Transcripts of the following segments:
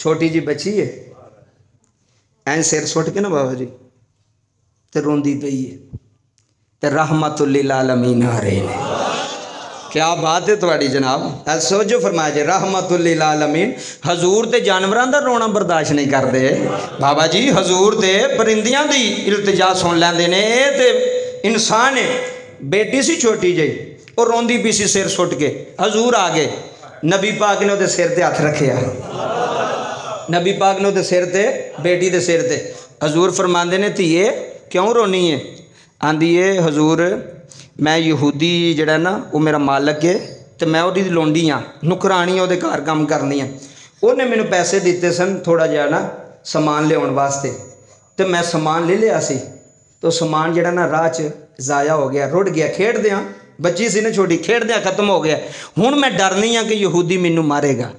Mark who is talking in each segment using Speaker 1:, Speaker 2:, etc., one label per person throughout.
Speaker 1: छोटी जी बच्ची है ऐं सिर सुट के ना बाबा जी तो रोंदी पई है तो रहमतुल लिल आलमीन आ रहे ने। क्या बात है तुम्हारी जनाब। सोचो फरमाया जी रहमतुल लिल आलमीन। हजूर ते जानवरां दा रोना बर्दाश्त नहीं करते बाबा जी। हजूर ते परिंदियां दी इल्तिजा सुन लैंदे ने ते इंसान है। बेटी सी छोटी जी और रोंदी पी सी सिर सुट के हजूर आ गए। नबी पाक ने उहदे सिर ते हथ रखिया। नबी पाक ने उहदे सिर ते बेटी दे सिर ते हजूर फरमांदे ने धीए क्यों रोनी है। आंदी है हजूर मैं यहूदी जड़ा ना वो मेरा मालक है तो मैं वो लोंडी हाँ नुकरानी वो घर काम करनी है। उन्हें मैंने पैसे दिते सन थोड़ा जहा ना समान लिया वास्ते तो मैं समान ले लिया सी तो समान जड़ा ना राह च ज़ाया हो गया रुड़ गया। खेड़द्या बच्ची सी ना छोटी खेड़द्या खत्म हो गया। हुण मैं डरनी हाँ कि यहूदी मैनू मारेगा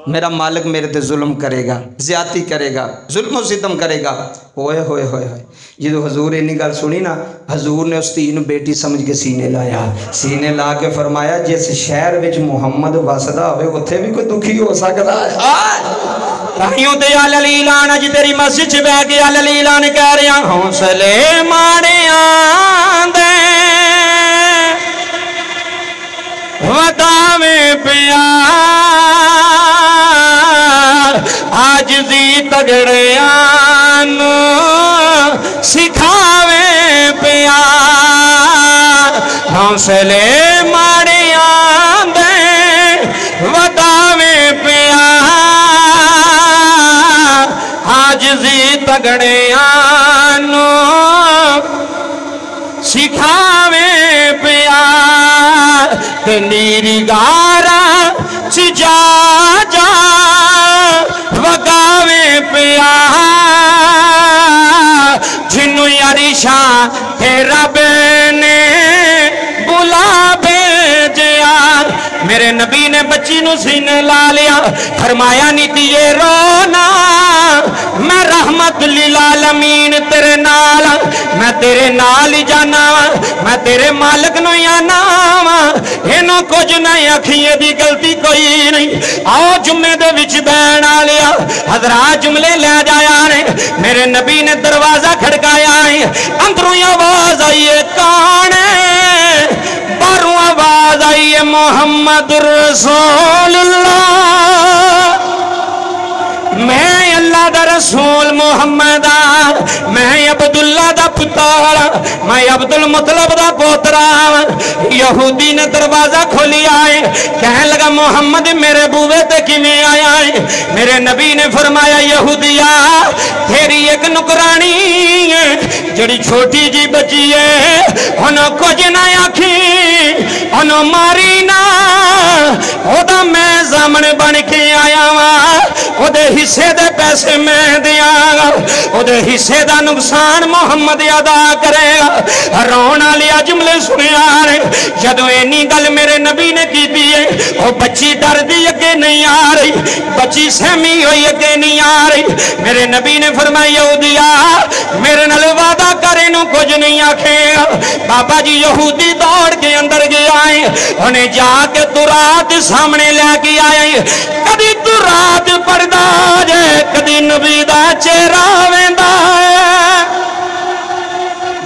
Speaker 1: मेरा मालिक मेरे ते जुल्म करेगा ज़्यादती करेगा जुल्म सितम करेगा। होए होए होए होए जो हजूर इन्नी गल सुनी ना हजूर ने उस धी नूं बेटी समझ के सीने लाया। सीने ला के फरमाया जिस शहर विच मुहम्मद वसदा होवे उत्थे भी कोई दुखी हो सकदा है। ते अल लीलान अज तेरी मस्जिद च बैठ के अल लीलान कह रहा हौसले माड़ियां दे वदावे पिया आज दी तगड़ियां नूं सिखावे पिया हौसले माड़ियां दे वदावे पिया आज दी तगड़ियां नूं सिखावे पिया ते नीरी गारा च जा जा वगावे पिया जिन्नू अरिशा ते रब ने बुला भेजिया। मेरे नबी ने बच्ची नू सीने ला लिया फरमाया नीति ये रोना मैं रहमत लिल आलमीन तेरे नाल मैं तेरे नाल ही जाना मैं तेरे मालिक नू आना इन्हों कुछ नहीं आखिए दी गलती कोई नहीं। आओ जुम्मे दे विच बैण आलिया हजरात जुमले ले जाया ने। मेरे नबी ने दरवाजा खड़काया अंदरों आवाज आई है कौन है। बाहरों आवाज आई है मोहम्मद रसूलुल्लाह मैं अल्लाह दा रसूल मुहम्मद मैं अब्दुल्ला दा पुत्र मैं अब्दुल मुतलब दा पोतरा। यहूदी ने दरवाजा खोलिया है कहने लगा मोहम्मद मेरे बूहे ते किवें आया है। मेरे नबी ने फरमाया यहूदिया तेरी एक नुकरानी है जड़ी छोटी जी बची है उन्हों कुछ ना आखी उन्हों मारी ना ओदा मैं जामन बन के आया वा ओदे हिस्से दे पैसे मैं दियागा ओदे हिस्से दा नुकसान मुहम्मद अदा करेगा। रोन वाले जुमले सुनिया जदों इन्नी गल मेरे नबी ने की है वो बच्ची डरदी अगे नहीं आ रही बच्ची सहमी हुई अगे नहीं आ रही। मेरे नबी ने फरमाया यहूदिया मेरे नाल वादा कर इनू कुछ नहीं आखेगा। बाबा जी यहूदी दौड़ के अंदर गया है उन्हें जाके तू रात सामने लैके आया कदी तू रात पढ़दा जे कदी नबी दा चेहरा वेंदा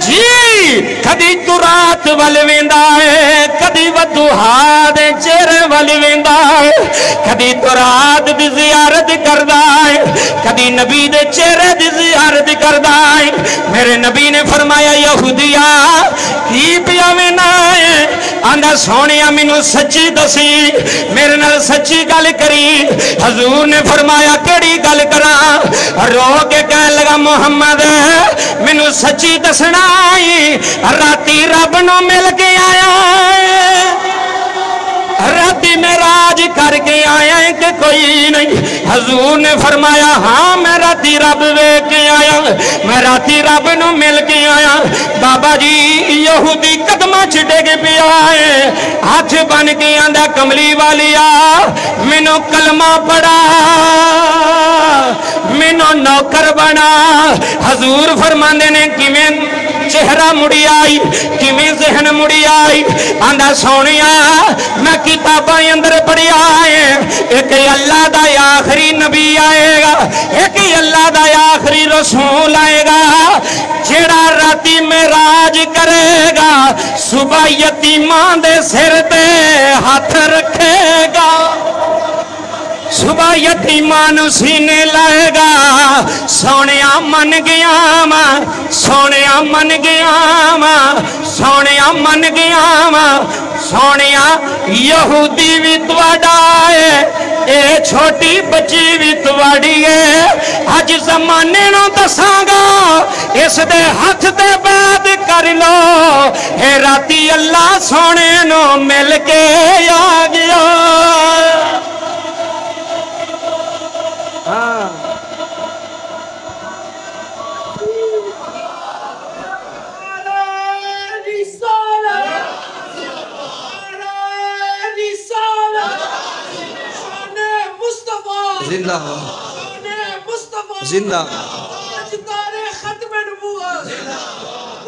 Speaker 1: जी कदी तू रात वल वेंदा है कदी वदुहा दे चेहरे वल वेंदा है कदी तू रात दी ज़ियारत करदा है कदी नबी दे चेहरे दी ज़ियारत करदा है। मेरे नबी ने फरमाया यहूदिया की पिया वेंदा है आंदा सोनिया मैनू सच्ची दसी मेरे नाल सच्ची गल करी। हजूर ने फरमाया केड़ी गल करा रो के कहन लगा मुहम्मद मैनू सच्ची दसना राती रब नू मिल के आया राती में राज करके आया कि कोई नहीं। हजूर ने फरमाया हाँ मैं राती रब वेख के आया मैं राती रब नू मिल के आया। बाबा जी यहूदी कदमां च डिग पिया है हाथ बन के आंदा कमली वालिया मैनू कलमा पढ़ा मैनू नौकर बना। हजूर फरमांदे ने किवें چہرہ مڑی آئی کیویں ذہن مڑی آئی آندا سونیا میں کتاباں اندر پڑھی آئے ایک اللہ دا آخری نبی آئے گا ایک اللہ دا آخری رسول آئے گا جیڑا راتی معراج کرے گا صبح یتیمان دے سر تے ہاتھ رکھے گا صبح یتیمان سینے لائے گا سونیا من گیا ماں سونیا من گیا ماں سونیا من گیا ماں سونیا یہودی بھی تواڈا ہے اے چھوٹی بچی بھی تواڈی ہے اج زمانے نو دساں گا اس دے ہاتھ تے بیعت کر لو اے راتی اللہ سونے نو مل کے آ گیا زندہ زندہ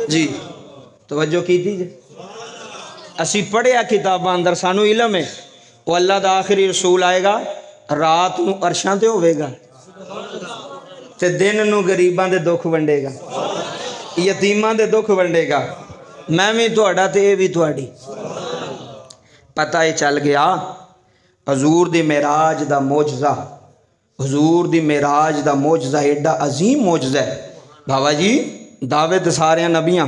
Speaker 1: جی توجہ کی تھی اسی پڑھیا کتاباں اندر سانو علم ہے وہ اللہ دا آخری رسول آئے گا رات نو عرشاں تے ہوئے گا تے دن نو غریباں دے دکھ ونڈے گا یتیماں دے دکھ ونڈے گا میں بھی تہاڈا تے اے بھی تہاڈی پتہ ہی چل گیا حضور دی معراج دا معجزہ حضور دی معراج دا معجزہ ایڈا عظیم معجزہ ہے بابا جی دعوت سارے نبیاں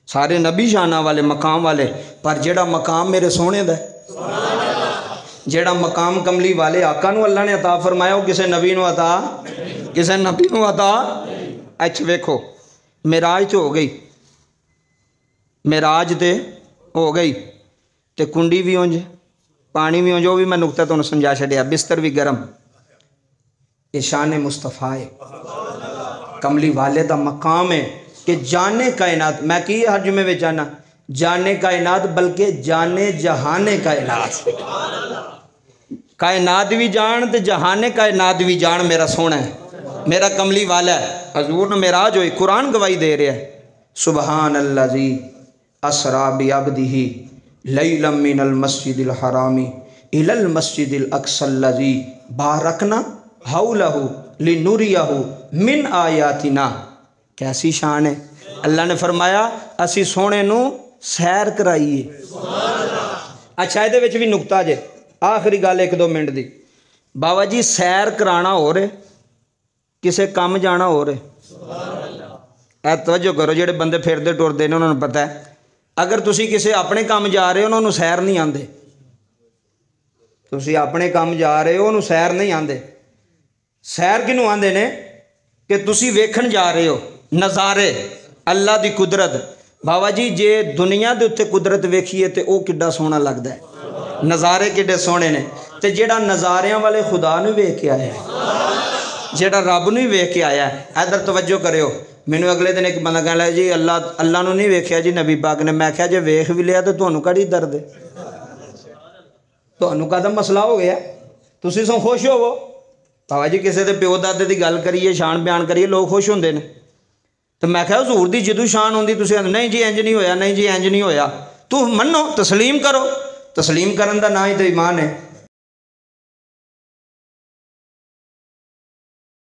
Speaker 1: سارے نبی شانہ والے مقام والے پر جیڑا مقام میرے سونے دا ہے جیڑا مقام کملی والے آقا نو اللہ نے عطا فرمایا وہ کسے نبی نو عطا کسے نبی نو عطا اچھ ویکھو معراج تو ہو گئی معراج تے ہو گئی تے کنڈی بھی ہونج پانی بھی ہونج وہ بھی میں نقطہ تو سمجھا چھڑیا بستر بھی گرم یہ شان مصطفیٰ ہے کملی والے دا مقام ہے کہ جانے کائنات میں کی ہر جمعے میں جانا جانے کائنات بلکہ جانے جہانے کائنات کائنات بھی جان تے جہانے کائنات بھی جان میرا سونا ہے میرا کملی والا ہے حضور نے معراج ہوئی قرآن گواہی دے رہا ہے سبحان اللذی اسرا بعبدہ لیلا من المسجد الحرام الی المسجد الاقصی اللذی بارکنا حولہ لنوریہ من آیاتنا کیسی شان ہے اللہ نے فرمایا اسی سونے نو سیر کرائیے اچھا یہ وچ بھی نکتہ جے آخری گال ایک دو منٹ دی بابا جی سیر کرانا ہو رہے کسے کام جانا ہو رہے اے توجہ کرو جڑے بندے پھر دے ٹور دے نے انہوں نے پتہ ہے اگر تسی کسے اپنے کام جا رہے ہو انہوں نے سیر نہیں آندے تسی اپنے کام جا رہے ہو انہوں سیر نہیں آندے سیر کنوں آندے نے کہ تسی ویکھن جا رہے ہو نظارے اللہ دی قدرت بابا جی جے دنیا دے اتے قدرت ویکھیے تے او کڈا سونا لگدا ہے نظارے کڈے سونے نے تے جیڑا نظاریاں والے خدا نے ویکھ کے آیا ہے جیڑا رب نے ویکھ کے آیا ہے ادھر توجہ کریو مینوں اگلے دن ایک بندہ کہن لگا جی اللہ نو نہیں ویکھیا جی نبی پاک نے میں کہا جے ویکھ بھی لیا تے تانوں کڑی درد ہے تانوں کدا مسئلہ ہو گیا تسی سو خوش ہوو بابا جی کسے دے پیو دادے دی گل کریے شان بیان کریے لوگ خوش ہوندے نے تو میں کہا حضور دی جدو شان ہوندی تسی نہیں جی انج نہیں ہویا تو منو تسلیم کرو تسلیم کرن دا نہ ہی تے ایمان ہے